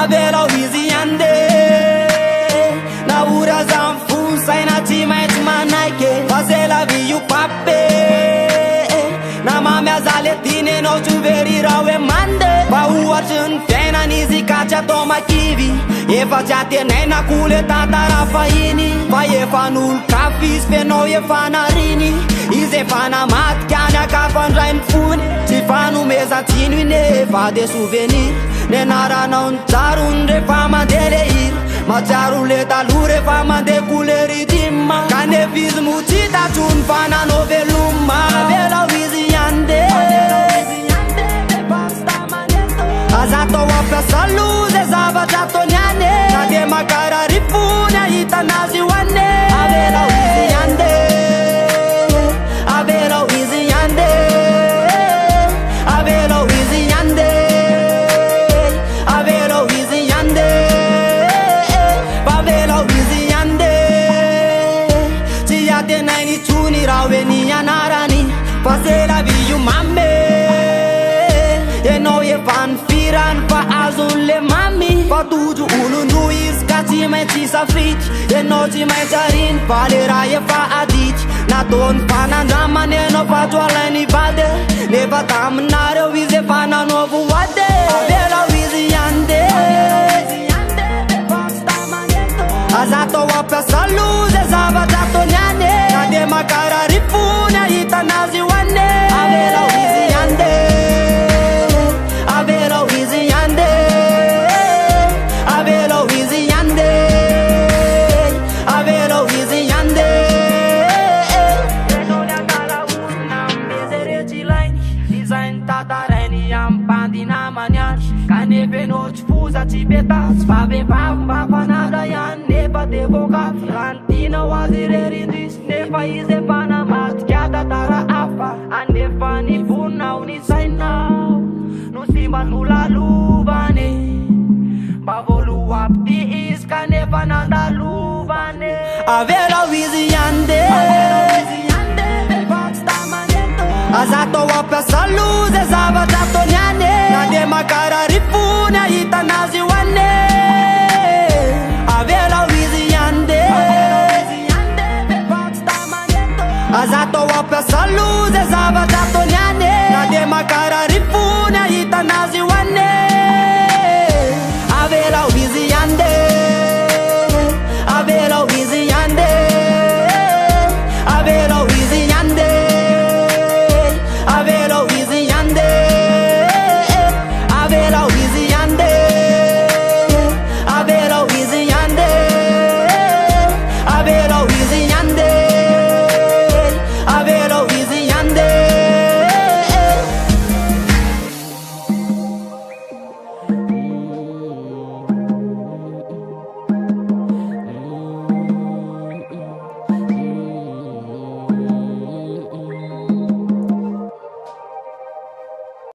avela izy ande na ura zanfun saina tsy maintsy manaiky fazela vi o pape na mamyazale tiny anao tsy very raha hoe mande mba ohatry ny fiainan'izy ka tsy atao makivy efa tsy atenaina kole tantara fahiny fa efa n'olo-kafy izy fenao efa nariny izy efa namatika any akafandrainy fony tsy fanomezantsino ine efa de souvenir ny anaranao ny tsarony rehefa mandeha le hira matsiaro le taloha rehefa mandeha koleritima kanefa izy motsita tsony fa nanao veloma avelao izy ande aza atao ampiasa loza zavatra ataony ane na de makarary fony ahitanazy hoane avelao izy ande avelao izy ande avelao izy ande avelao izy ande avelao izy ande tsy atenainy tsony raha hoe ny anarany fa c'est la vie io mame enao efa ny firany fa azon'le mamy fa tojo olondro izy ka tsy maintsy safity enao tsy maintsy ariny fa le raha efa adity nataony fanandramany enao fa tsoalainy vady nefa taminareo izy efa nanaovo ady avelao izy ande aza atao ampiasa loza zavatra ataony ane na de makarary fony ahitanazy hoane avelao izy ande avelao izy ande avelao izy ande avelao izy ande enao le angala olona mizeretsy ilainy izainy tatarainy ambandi namany any kanefa enao tsy foza tsy betasy fa vehivavy mba fanada ihany nefa de voakafy raha ny tianao azy rerindrisy nefa izy efa namatika tatara hafa anefa ny voninao ny sainao no simba nolalovany mba voaloapity izy kanefa nandalovany avelao izy ande aza atao ampiasa loza zavatra ataony ane na de makarary fony ahitanazy hoane avelao izy ande aza atao ampiasa loza zavatra ataony ane na de makarary fony ahitanazy hoane avelao izy ande